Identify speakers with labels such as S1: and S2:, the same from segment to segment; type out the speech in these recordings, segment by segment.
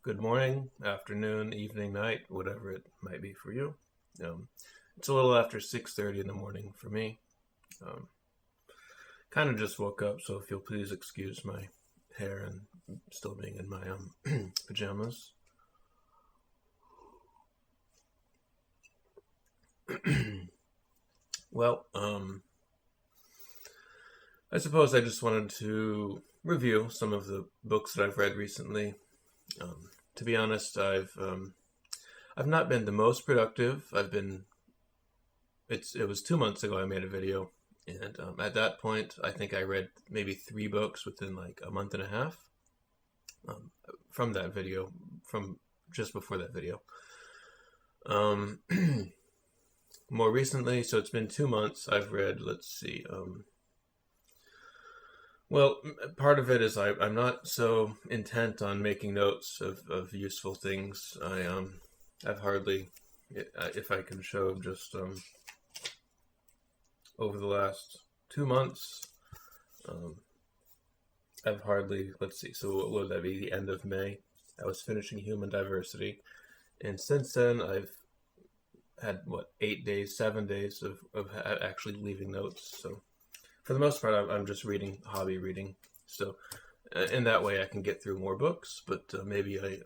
S1: Good morning, afternoon, evening, night, whatever it might be for you. It's a little after 6:30 in the morning for me. Um, kind of just woke up, so if you'll please excuse my hair and still being in my pajamas. Well, I suppose I just wanted to review some of the books that I've read recently. To be honest, I've not been the most productive. It was 2 months ago I made a video, and at that point I think I read maybe 3 books within like a month and a half. From that video, from just before that video. More recently, so it's been 2 months, I've read, let's see, well, part of it is I'm not so intent on making notes of useful things. I've hardly, if I can show just over the last 2 months, I've hardly, let's see, so what would that be, the end of May? I was finishing Human Diversity, and since then I've had, 8 days, 7 days of actually leaving notes, so for the most part, I'm just reading, hobby reading. So in that way, I can get through more books. But maybe I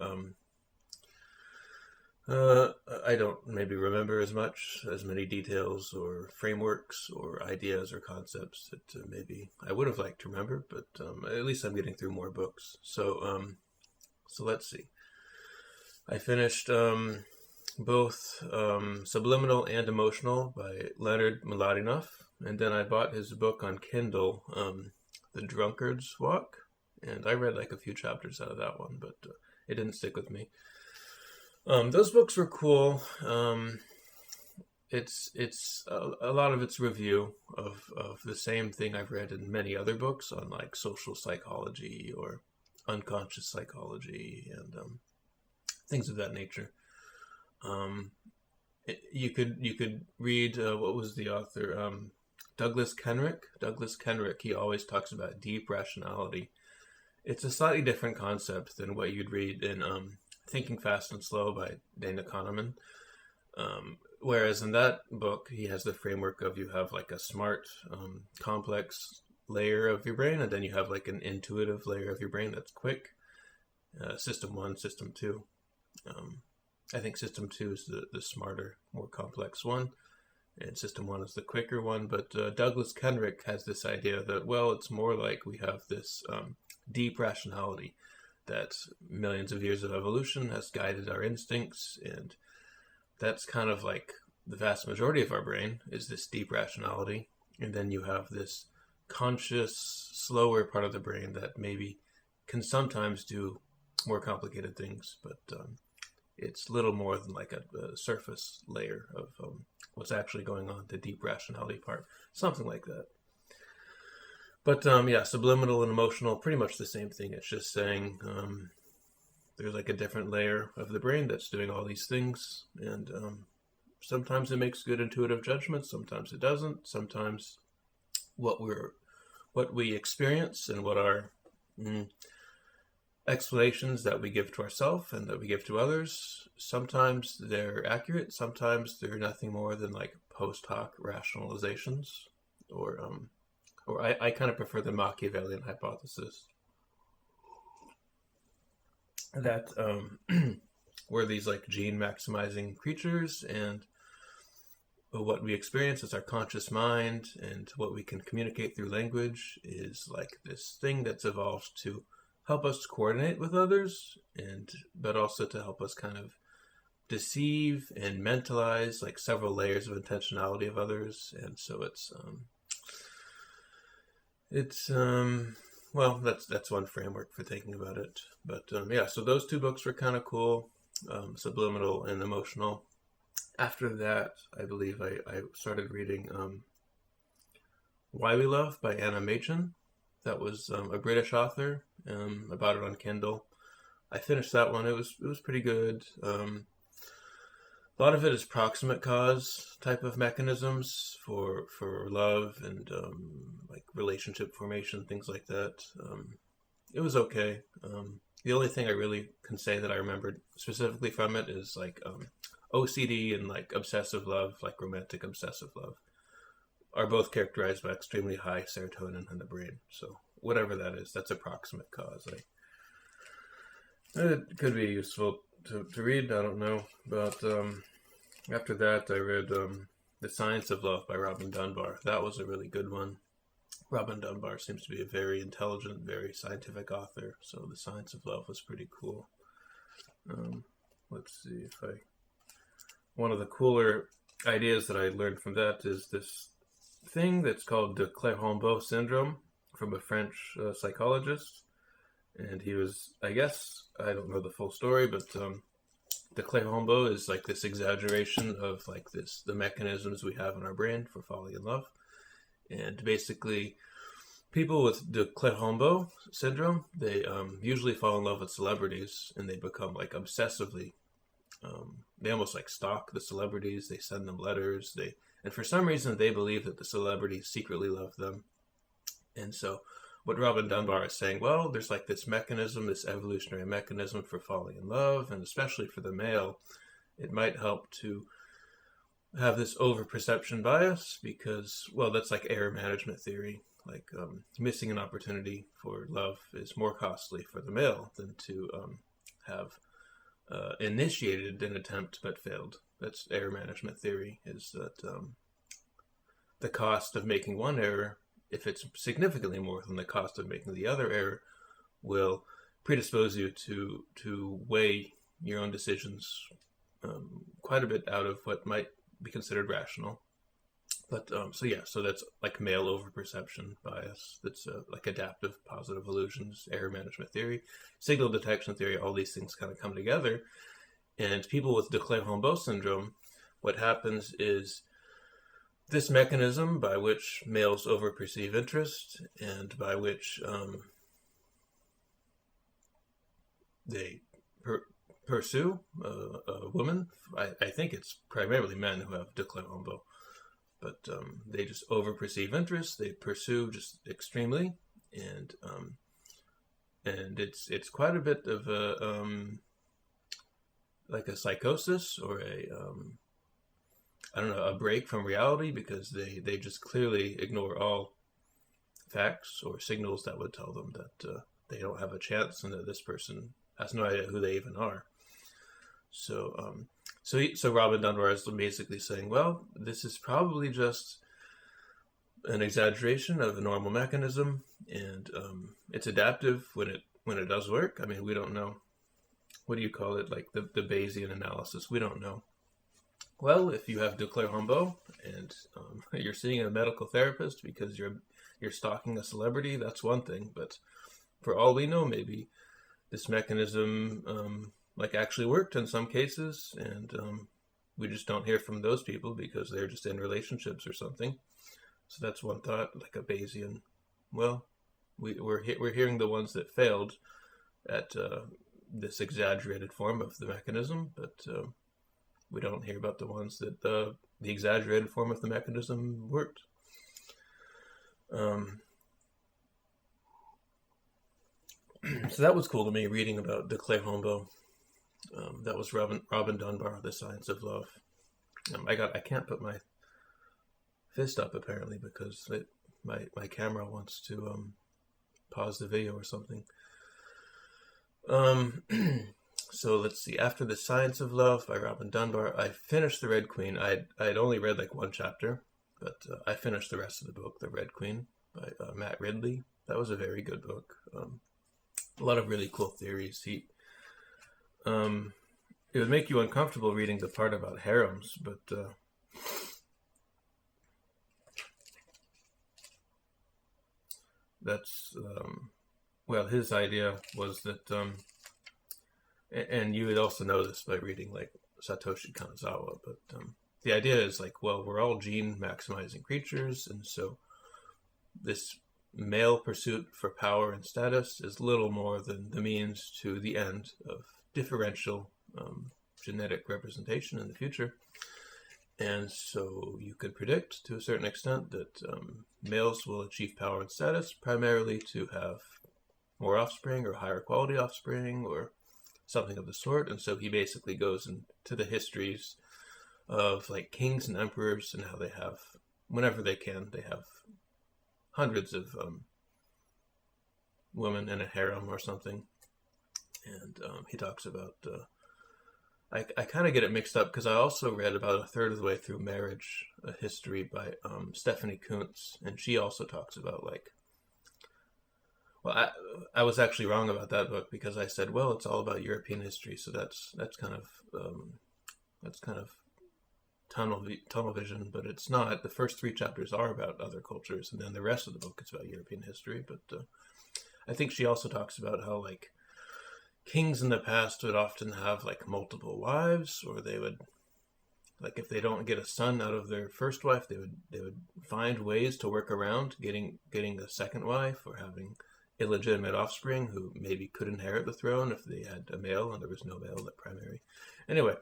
S1: don't maybe remember as many details or frameworks or ideas or concepts that maybe I would have liked to remember. But at least I'm getting through more books. So let's see. I finished both Subliminal and Emotional by Leonard Mlodinof. And then I bought his book on Kindle, The Drunkard's Walk, and I read like a few chapters out of that one, but it didn't stick with me. Those books were cool. It's a lot of it's review of the same thing I've read in many other books on like social psychology or unconscious psychology and things of that nature. You could read what was the author? Douglas Kenrick, he always talks about deep rationality. It's a slightly different concept than what you'd read in Thinking Fast and Slow by Dana Kahneman. Whereas in that book, he has the framework of you have like a smart, complex layer of your brain, and then you have like an intuitive layer of your brain that's quick. System 1, System 2. I think System 2 is the smarter, more complex one. And System 1 is the quicker one, but Douglas Kenrick has this idea that, well, it's more like we have this deep rationality that millions of years of evolution has guided our instincts, and that's kind of like the vast majority of our brain is this deep rationality, and then you have this conscious, slower part of the brain that maybe can sometimes do more complicated things, but it's little more than like a surface layer of what's actually going on, the deep rationality part, something like that. But yeah, subliminal and emotional, pretty much the same thing. It's just saying there's like a different layer of the brain that's doing all these things, and sometimes it makes good intuitive judgments, sometimes it doesn't. Sometimes what we experience and what our explanations that we give to ourselves and that we give to others, sometimes they're accurate, sometimes they're nothing more than like post hoc rationalizations, or I kind of prefer the Machiavellian hypothesis that we're these like gene maximizing creatures, and what we experience is our conscious mind, and what we can communicate through language is like this thing that's evolved to help us coordinate with others, but also to help us kind of deceive and mentalize like several layers of intentionality of others. And so well, that's one framework for thinking about it. But yeah, so those 2 books were kind of cool, Subliminal and Emotional. After that, I believe I started reading Why We Love by Anna Machin. That was a British author. About it on Kindle. I finished that one. It was pretty good. A lot of it is proximate cause type of mechanisms for love and like relationship formation, things like that. It was okay. The only thing I really can say that I remembered specifically from it is like OCD and like obsessive love, like romantic obsessive love, are both characterized by extremely high serotonin in the brain. So whatever that is, that's approximate cause. It could be useful to read. I don't know, but after that, I read The Science of Love by Robin Dunbar. That was a really good one. Robin Dunbar seems to be a very intelligent, very scientific author, so The Science of Love was pretty cool. Let's see if one of the cooler ideas that I learned from that is this thing that's called the Clérambault syndrome from a French psychologist. And he was, I guess, I don't know the full story, but the Clérambault is like this exaggeration of like the mechanisms we have in our brain for falling in love. And basically, people with the Clérambault syndrome, they usually fall in love with celebrities, and they become like obsessively. They almost like stalk the celebrities. They send them letters. And for some reason, they believe that the celebrities secretly love them. And so, what Robin Dunbar is saying, well, there's like this mechanism, this evolutionary mechanism for falling in love, and especially for the male, it might help to have this over-perception bias because, well, that's like error management theory. Like missing an opportunity for love is more costly for the male than to have initiated an attempt but failed. That's error management theory, is that the cost of making one error, if it's significantly more than the cost of making the other error, will predispose you to weigh your own decisions quite a bit out of what might be considered rational. But so that's like male overperception bias. That's like adaptive positive illusions, error management theory, signal detection theory. All these things kind of come together. And people with de Clérambault syndrome, what happens is this mechanism by which males overperceive interest and by which they pursue a woman. I think it's primarily men who have de Clérambault, but they just overperceive interest. They pursue just extremely, and it's quite a bit of a like a psychosis or a break from reality, because they just clearly ignore all facts or signals that would tell them that they don't have a chance and that this person has no idea who they even are. So Robin Dunbar is basically saying, well, this is probably just an exaggeration of a normal mechanism, and it's adaptive when it does work. I mean, we don't know. What do you call it? Like the Bayesian analysis. We don't know. Well, if you have de Clérambault and you're seeing a medical therapist because you're stalking a celebrity, that's one thing. But for all we know, maybe this mechanism like actually worked in some cases, and we just don't hear from those people because they're just in relationships or something. So that's one thought, like a Bayesian. Well, we're hearing the ones that failed at this exaggerated form of the mechanism, but we don't hear about the ones that the exaggerated form of the mechanism worked. So that was cool to me, reading about de Clérambault. That was Robin Dunbar, The Science of Love. I can't put my fist up apparently because my camera wants to pause the video or something. So let's see. After The Science of Love by Robin Dunbar, I finished The Red Queen. I'd only read like one chapter, but I finished the rest of the book, The Red Queen by Matt Ridley. That was a very good book. A lot of really cool theories. It would make you uncomfortable reading the part about harems, but that's well, his idea was that, and you would also know this by reading like Satoshi Kanazawa, but the idea is like, well, we're all gene maximizing creatures, and so this male pursuit for power and status is little more than the means to the end of differential genetic representation in the future. And so you could predict to a certain extent that males will achieve power and status primarily to have more offspring or higher quality offspring or something of the sort. And so he basically goes into the histories of like kings and emperors and how they have, whenever they can, they have hundreds of women in a harem or something. And he talks about, I kind of get it mixed up because I also read about a third of the way through Marriage, a history by Stephanie Coontz, and she also talks about like, well, I was actually wrong about that book because I said, well, it's all about European history, so that's kind of tunnel vision, but it's not. The first 3 chapters are about other cultures, and then the rest of the book is about European history. But I think she also talks about how like kings in the past would often have like multiple wives, or they would, like, if they don't get a son out of their first wife, they would find ways to work around getting a second wife, or having illegitimate offspring who maybe could inherit the throne if they had a male and there was no male at primary. Anyway,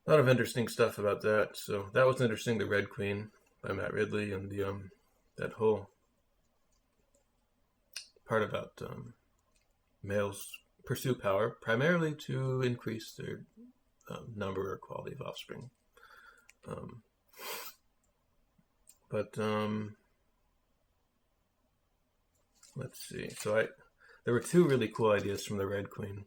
S1: a lot of interesting stuff about that. So that was interesting. The Red Queen by Matt Ridley, and the that whole part about males pursue power primarily to increase their number or quality of offspring. Let's see. So there were 2 really cool ideas from the Red Queen.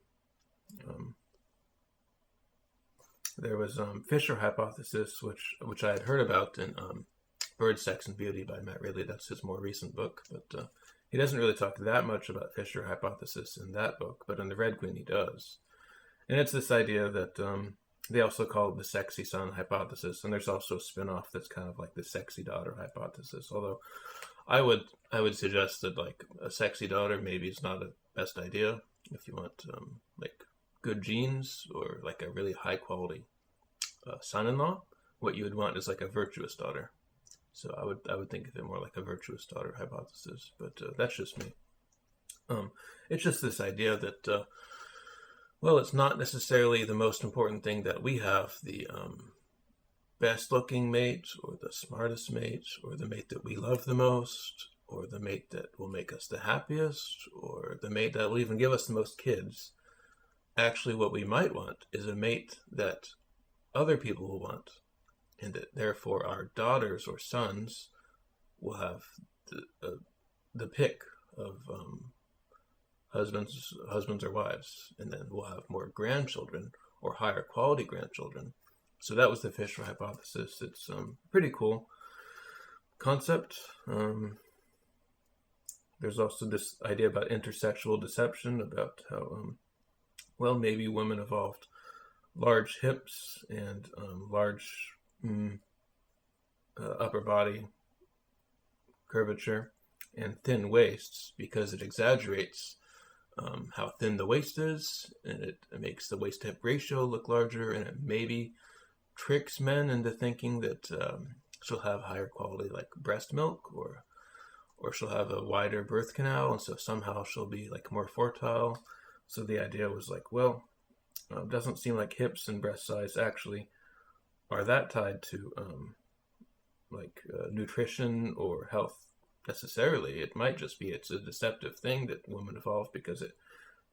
S1: There was Fisher hypothesis, which I had heard about in Bird, Sex, and Beauty by Matt Ridley. That's his more recent book, but he doesn't really talk that much about Fisher hypothesis in that book, but in the Red Queen he does. And it's this idea that they also call it the sexy son hypothesis, and there's also a spin-off that's kind of like the sexy daughter hypothesis, although I would suggest that like a sexy daughter maybe is not a best idea if you want like good genes or like a really high quality son-in-law. What you would want is like a virtuous daughter. So I would think of it more like a virtuous daughter hypothesis, but that's just me. It's just this idea that well, it's not necessarily the most important thing that we have the best looking mate, or the smartest mate, or the mate that we love the most, or the mate that will make us the happiest, or the mate that will even give us the most kids. Actually, what we might want is a mate that other people will want, and that therefore our daughters or sons will have the pick of husbands or wives, and then we'll have more grandchildren or higher quality grandchildren. So that was the Fisher hypothesis. It's pretty cool concept. There's also this idea about intersexual deception, about how well, maybe women evolved large hips and large upper body curvature and thin waists because it exaggerates how thin the waist is, and it makes the waist to hip ratio look larger, and it maybe tricks men into thinking that she'll have higher quality like breast milk, or she'll have a wider birth canal, and so somehow she'll be like more fertile. So the idea was like, well, it doesn't seem like hips and breast size actually are that tied to nutrition or health necessarily. It might just be it's a deceptive thing that women evolved because it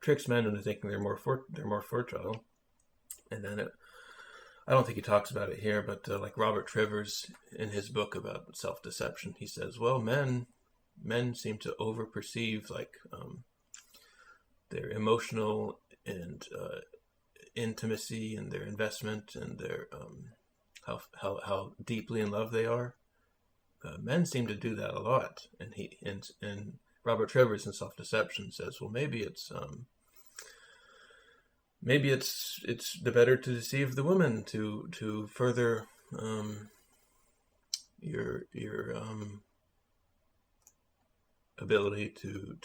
S1: tricks men into thinking they're more fertile. And then I don't think he talks about it here, but like Robert Trivers in his book about self-deception, he says, well, men seem to over-perceive like their emotional and intimacy and their investment and their how deeply in love they are. Men seem to do that a lot, and Robert Trivers in Self-Deception says, well, maybe it's the better to deceive the woman to further your ability to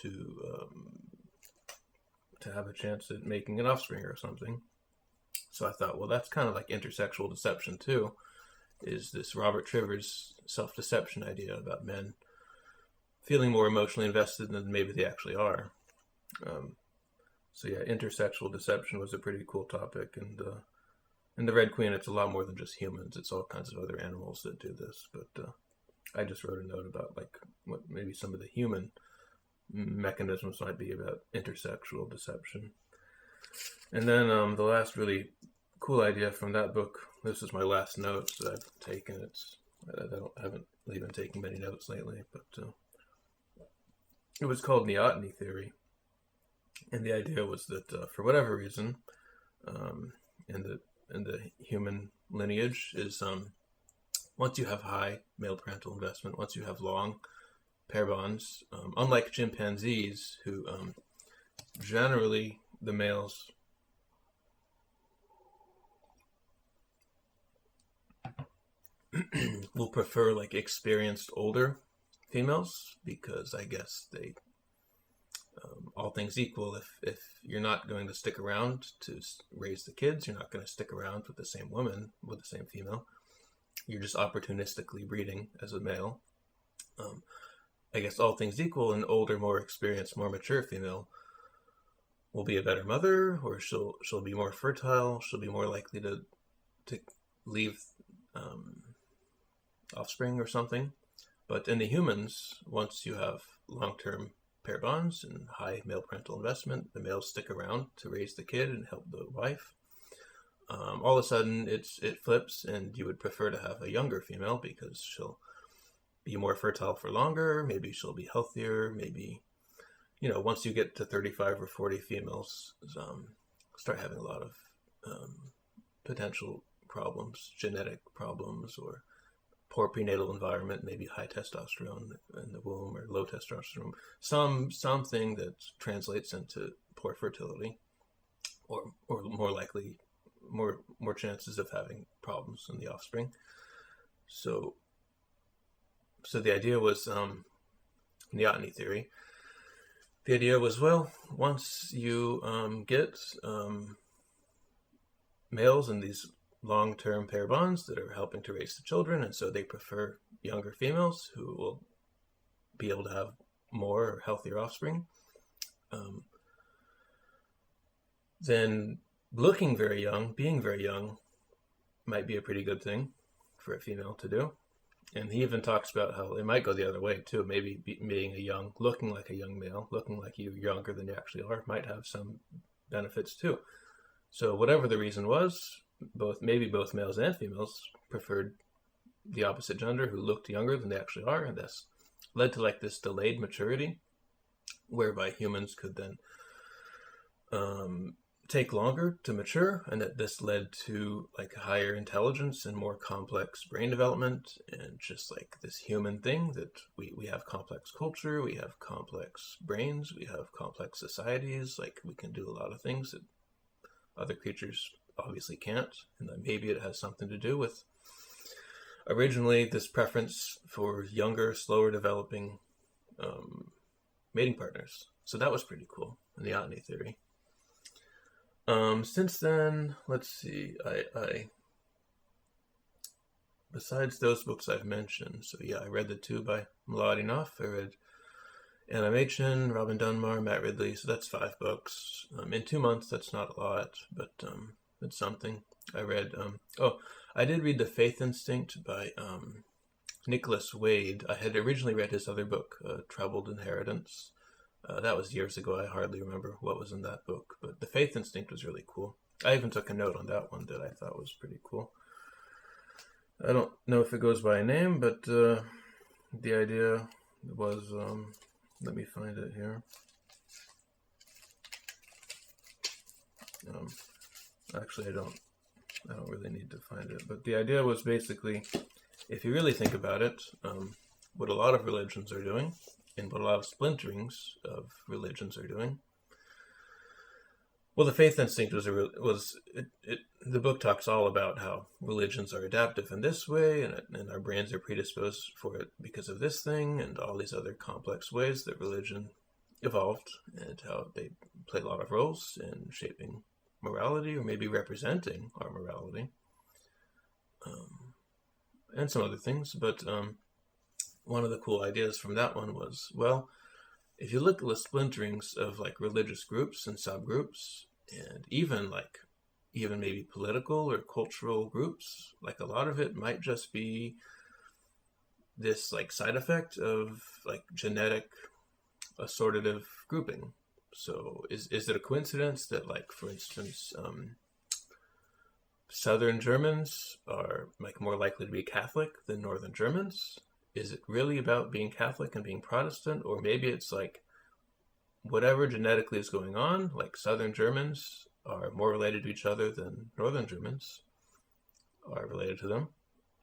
S1: have a chance at making an offspring or something. So I thought, well, that's kind of like intersexual deception too, is this Robert Trivers self-deception idea about men feeling more emotionally invested than maybe they actually are. So yeah, intersexual deception was a pretty cool topic, and in the Red Queen, it's a lot more than just humans. It's all kinds of other animals that do this. But I just wrote a note about like what maybe some of the human mechanisms might be about intersexual deception. And then the last really cool idea from that book, this is my last notes that I've taken. I haven't really been taking many notes lately, but it was called neoteny theory. And the idea was that for whatever reason, in the human lineage is once you have high male parental investment, once you have long pair bonds, unlike chimpanzees, who generally the males will prefer like experienced older females, because I guess they, all things equal, if you're not going to stick around to raise the kids, you're not going to stick around with the same woman, with the same female. You're just opportunistically breeding as a male. I guess all things equal, an older, more experienced, more mature female will be a better mother, or she'll be more fertile. She'll be more likely to leave offspring or something. But in the humans, once you have long-term pair bonds and high male parental investment, the males stick around to raise the kid and help the wife. All of a sudden, it flips, and you would prefer to have a younger female because she'll be more fertile for longer. Maybe she'll be healthier. Maybe, once you get to 35 or 40, females start having a lot of potential problems, genetic problems, or poor prenatal environment, maybe high testosterone in the womb or low testosterone, something that translates into poor fertility, or more likely, more chances of having problems in the offspring. So the idea was neoteny theory. The idea was, well, once you get males in these long-term pair bonds that are helping to raise the children, and so they prefer younger females who will be able to have more or healthier offspring, then looking very young, being very young, might be a pretty good thing for a female to do. And he even talks about how it might go the other way too. Maybe looking like a young male, looking like you're younger than you actually are, might have some benefits too. So whatever the reason was, both males and females preferred the opposite gender who looked younger than they actually are, and this led to like this delayed maturity, whereby humans could then take longer to mature, and that this led to like higher intelligence and more complex brain development, and just like this human thing that we have complex culture, we have complex brains, we have complex societies, like we can do a lot of things that other creatures obviously can't, and then maybe it has something to do with originally this preference for younger, slower developing mating partners. So that was pretty cool in the neoteny theory. Since then, let's see, I besides those books I've mentioned, so yeah, I read the two by Mlodinof. I read Machin, Robin Dunbar, Matt Ridley, so that's 5 books. In 2 months, that's not a lot, but it's something. I read, I did read The Faith Instinct by Nicholas Wade. I had originally read his other book, Troubled Inheritance. That was years ago. I hardly remember what was in that book, but The Faith Instinct was really cool. I even took a note on that one that I thought was pretty cool. I don't know if it goes by a name, but the idea was, let me find it here. Actually, I don't really need to find it, but the idea was basically, if you really think about it, what a lot of religions are doing, and what a lot of splinterings of religions are doing. Well, The Faith Instinct the book talks all about how religions are adaptive in this way, and our brains are predisposed for it because of this thing, and all these other complex ways that religion evolved, and how they play a lot of roles in shaping morality, or maybe representing our morality, and some other things. But one of the cool ideas from that one was, well, if you look at the splinterings of like religious groups and subgroups, and even maybe political or cultural groups, like a lot of it might just be this like side effect of like genetic assortative grouping. So is it a coincidence that, like, for instance, Southern Germans are like more likely to be Catholic than Northern Germans? Is it really about being Catholic and being Protestant? Or maybe it's like whatever genetically is going on, like Southern Germans are more related to each other than Northern Germans are related to them.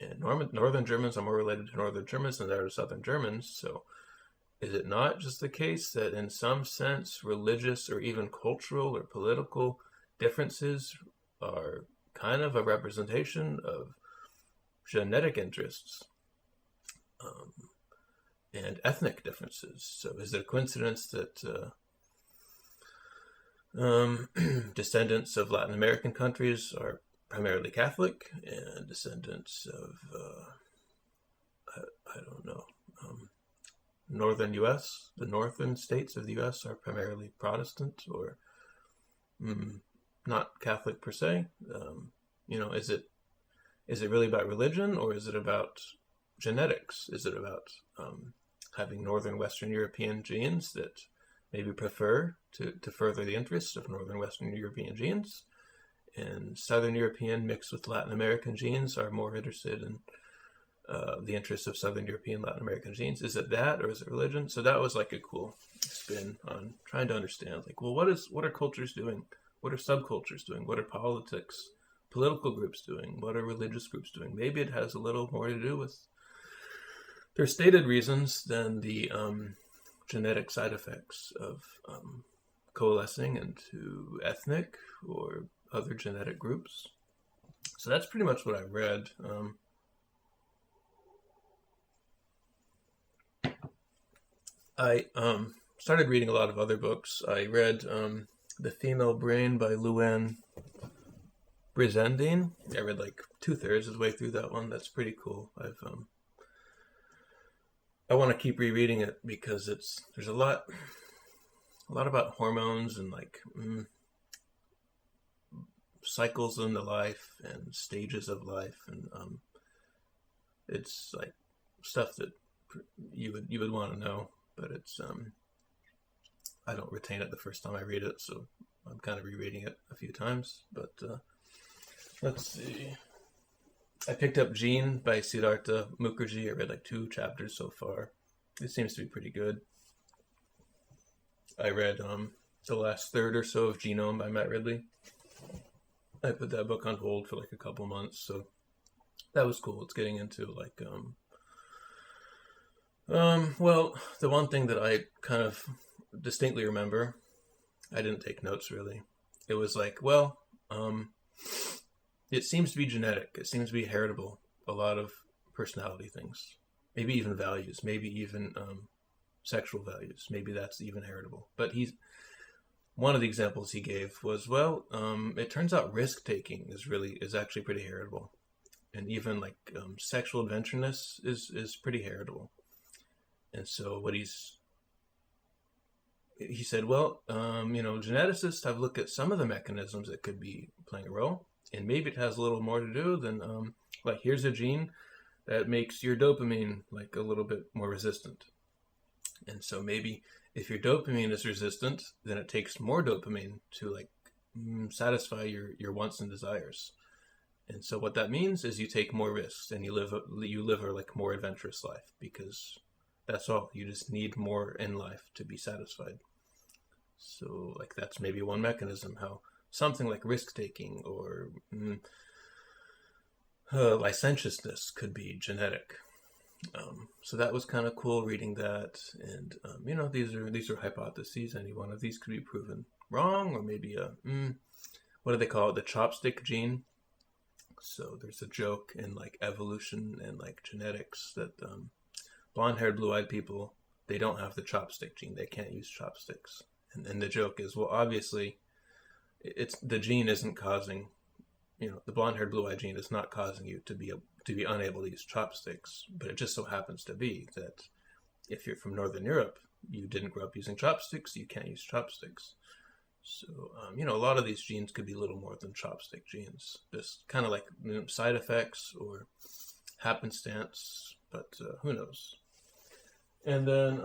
S1: And Northern Germans are more related to Northern Germans than they are to Southern Germans. So is it not just the case that in some sense religious or even cultural or political differences are kind of a representation of genetic interests and ethnic differences? So is it a coincidence that descendants of Latin American countries are primarily Catholic, and descendants of, I don't know, northern U.S., the northern states of the U.S. are primarily Protestant or not Catholic per se? Is it really about religion, or is it about genetics? Is it about having Northern Western European genes that maybe prefer to further the interests of Northern Western European genes, and Southern European mixed with Latin American genes are more interested in the interests of Southern European Latin American genes? Is it that, or is it religion? So that was like a cool spin on trying to understand, like, well, what are cultures doing? What are subcultures doing? What are political groups doing? What are religious groups doing? Maybe it has a little more to do with their stated reasons than the genetic side effects of coalescing into ethnic or other genetic groups. So that's pretty much what I read. I started reading a lot of other books. I read The Female Brain by Louann Brizendine. I read like 2/3 of the way through that one. That's pretty cool. I want to keep rereading it because there's a lot about hormones and like cycles into life and stages of life, and it's like stuff that you would want to know, but it's I don't retain it the first time I read it, so I'm kind of rereading it a few times. But let's see. I picked up Gene by Siddhartha Mukherjee. I read like 2 chapters so far. It seems to be pretty good. I read the last third or so of Genome by Matt Ridley. I put that book on hold for like a couple months, so that was cool. It's getting into like well, the one thing that I kind of distinctly remember, I didn't take notes really. It was like, well, it seems to be genetic. It seems to be heritable. A lot of personality things, maybe even values, maybe even sexual values. Maybe that's even heritable. But one of the examples he gave was, well, it turns out risk taking is actually pretty heritable, and even like sexual adventureness is pretty heritable. And so what he said, well, geneticists have looked at some of the mechanisms that could be playing a role, and maybe it has a little more to do than like, here's a gene that makes your dopamine like a little bit more resistant. And so maybe if your dopamine is resistant, then it takes more dopamine to like satisfy your wants and desires. And so what that means is you take more risks and you live a like more adventurous life, because that's all. You just need more in life to be satisfied. So like that's maybe one mechanism, how something like risk taking or licentiousness could be genetic. So that was kind of cool reading that, and these are hypotheses. Any one of these could be proven wrong, or maybe what do they call it? The chopstick gene. So there's a joke in like evolution and like genetics that blonde-haired, blue-eyed people, they don't have the chopstick gene. They can't use chopsticks, and the joke is, well, obviously, the gene isn't causing. The blonde-haired, blue-eyed gene is not causing you to be unable to use chopsticks, but it just so happens to be that if you're from Northern Europe, you didn't grow up using chopsticks, you can't use chopsticks. So, a lot of these genes could be little more than chopstick genes, just kind of like side effects or happenstance, but who knows? And then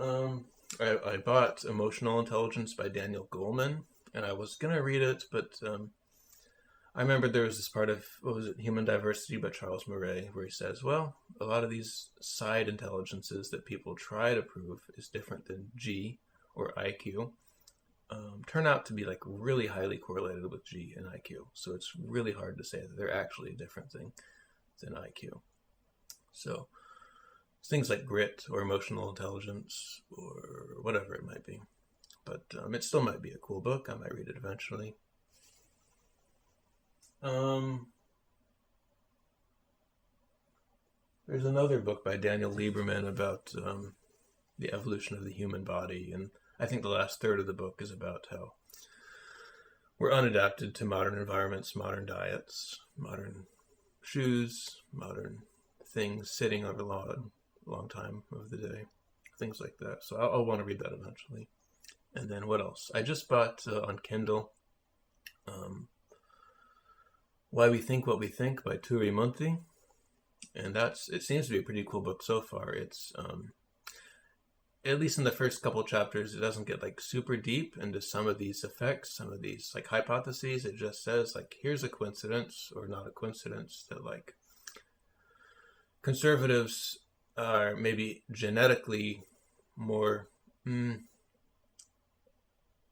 S1: I bought Emotional Intelligence by Daniel Goleman, and I was gonna read it, but I remember there was this part of, what was it, Human Diversity by Charles Murray, where he says, well, a lot of these side intelligences that people try to prove is different than G or IQ, turn out to be like really highly correlated with G and IQ. So it's really hard to say that they're actually a different thing than IQ. So things like grit or emotional intelligence or whatever it might be. But it still might be a cool book. I might read it eventually. There's another book by Daniel Lieberman about the evolution of the human body, and I think the last third of the book is about how we're unadapted to modern environments, modern diets, modern shoes, modern things, sitting over a long time of the day, things like that. So I'll want to read that eventually. And then what else? I just bought on Kindle Why We Think What We Think by Turi Munti. And it seems to be a pretty cool book so far. It's at least in the first couple chapters, it doesn't get like super deep into some of these effects, some of these like hypotheses. It just says like, here's a coincidence or not a coincidence that like conservatives are maybe genetically more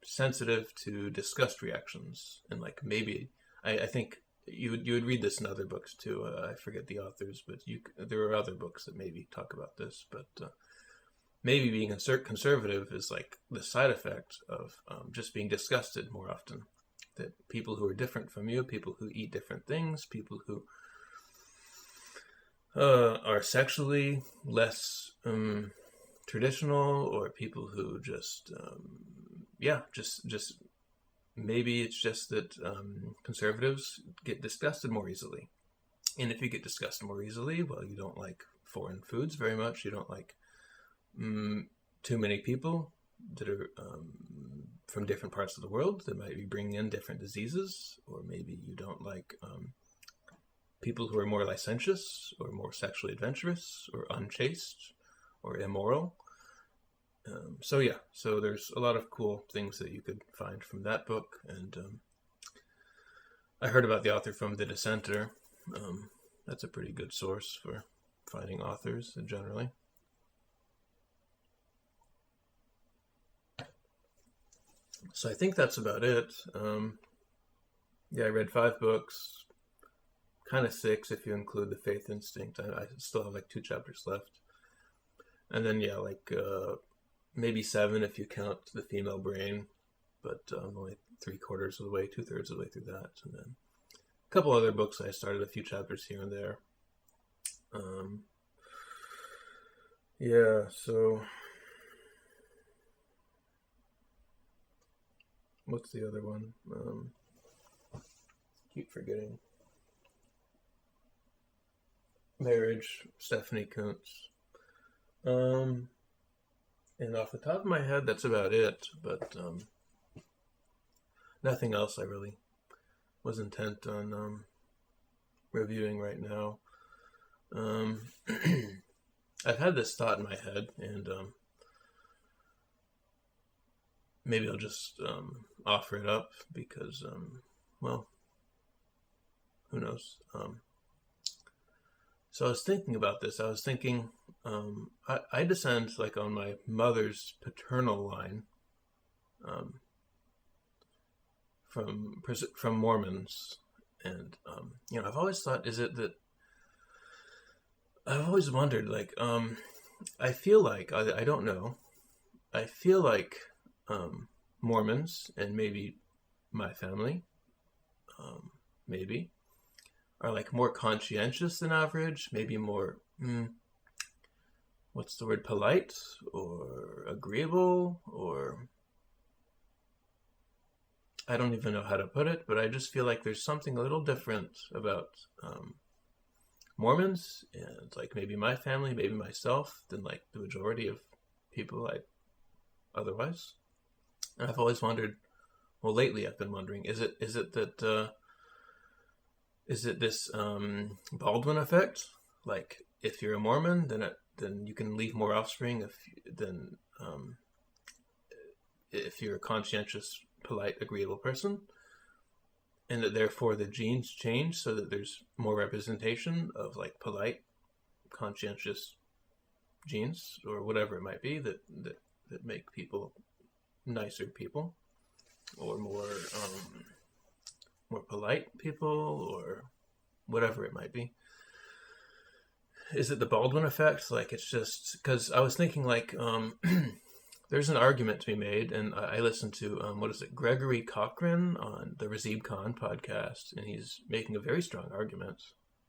S1: sensitive to disgust reactions, and like maybe I think you would read this in other books too. I forget the authors, but there are other books that maybe talk about this. But maybe being conservative is like the side effect of just being disgusted more often. That people who are different from you, people who eat different things, people who are sexually less traditional, or people who just maybe it's just that conservatives get disgusted more easily. And if you get disgusted more easily, well, you don't like foreign foods very much. You don't like too many people that are from different parts of the world that might be bringing in different diseases. Or maybe you don't like people who are more licentious or more sexually adventurous or unchaste or immoral. So there's a lot of cool things that you could find from that book. And I heard about the author from The Dissenter. That's a pretty good source for finding authors generally. So I think that's about it. I read 5 books, kind of 6 if you include the Faith Instinct. I still have like 2 chapters left. And then maybe 7 if you count the female brain, but I'm only 3/4 of the way, 2/3 of the way through that. And then a couple other books I started a few chapters here and there. So what's the other one? Keep forgetting. Marriage, Stephanie Coontz. And off the top of my head, that's about it. But nothing else I really was intent on reviewing right now. I've had this thought in my head, and maybe I'll just offer it up because, who knows? So I was thinking about this. I was thinking, I descend like on my mother's paternal line from Mormons, and I've always thought, I've always wondered, like, I feel like I don't know. I feel like Mormons and maybe my family, maybe, are like more conscientious than average, maybe more, what's the word, polite or agreeable, or I don't even know how to put it, but I just feel like there's something a little different about Mormons and like maybe my family, maybe myself, than like the majority of people otherwise. And I've always wondered, well, lately I've been wondering, is it this Baldwin effect? Like, if you're a Mormon, then you can leave more offspring than if you're a conscientious, polite, agreeable person, and that therefore the genes change so that there's more representation of like polite, conscientious genes or whatever it might be that make people nicer people or more polite people or whatever it might be. Is it the Baldwin effect? Like, it's just because I was thinking like there's an argument to be made, and I listened to Gregory Cochran on the Razib Khan podcast, and he's making a very strong argument,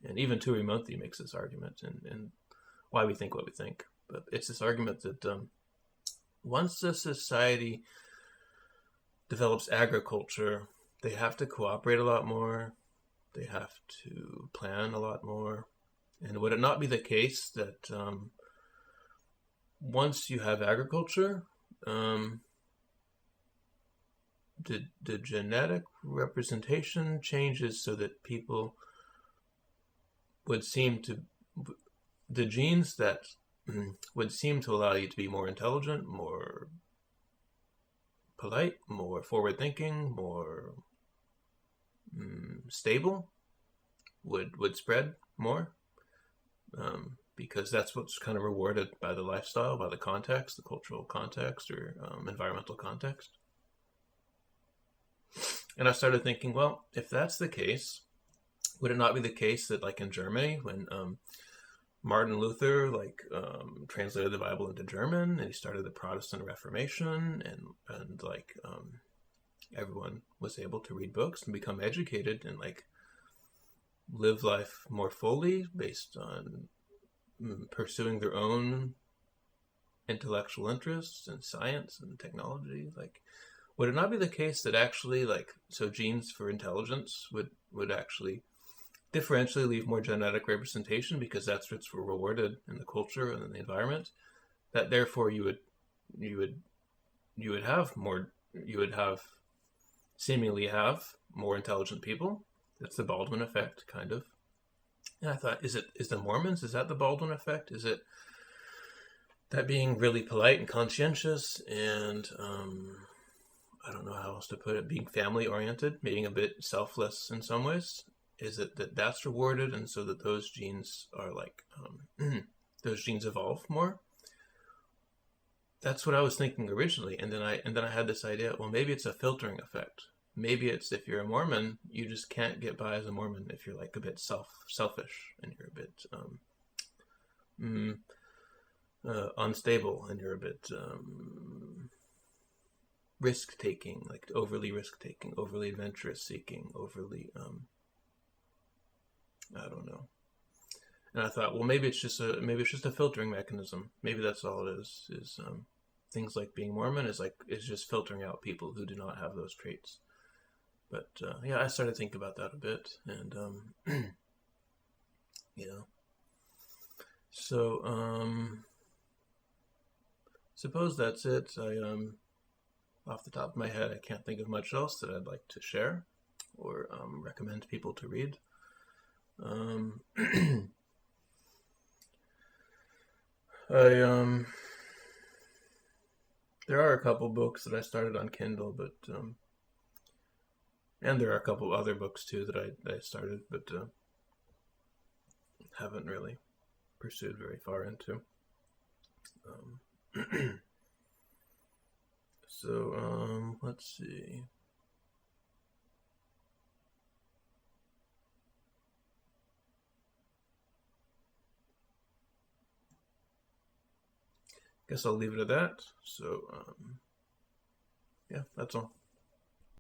S1: and even Turi Monthi makes this argument, and why we think what we think. But it's this argument that once a society develops agriculture, they have to cooperate a lot more, they have to plan a lot more, and would it not be the case that once you have agriculture, the genetic representation changes so that people would seem to, the genes that would seem to allow you to be more intelligent, more polite, more forward-thinking, more stable, would spread more, because that's what's kind of rewarded by the lifestyle, by the context, the cultural context, or environmental context. And I started thinking, well, if that's the case, would it not be the case that, like in Germany, when Martin Luther translated the Bible into German, and he started the Protestant Reformation, and everyone was able to read books and become educated and like live life more fully based on pursuing their own intellectual interests in science and technology. Like, would it not be the case that actually, so genes for intelligence would actually differentially leave more genetic representation because that's what's rewarded in the culture and in the environment, that therefore you would seemingly have more intelligent people? That's the Baldwin effect, kind of. And I thought, is the Mormons, is that the Baldwin effect? Is it that being really polite and conscientious and I don't know how else to put it, being family oriented, being a bit selfless in some ways? Is it that's rewarded, and so that those genes are those genes evolve more? That's what I was thinking originally, and then I had this idea. Well, maybe it's a filtering effect. Maybe it's, if you're a Mormon, you just can't get by as a Mormon if you're like a bit selfish and you're a bit unstable and you're a bit risk-taking, like overly risk-taking, overly adventurous-seeking, overly I don't know. And I thought, well, maybe it's just a filtering mechanism. Maybe that's all it is things like being Mormon is just filtering out people who do not have those traits. But yeah, I started thinking about that a bit, and so suppose that's it. Off the top of my head, I can't think of much else that I'd like to share or recommend people to read. There are a couple books that I started on Kindle, but and there are a couple other books too that I started, but haven't really pursued very far into. So let's see. Guess I'll leave it at that. So yeah, that's all.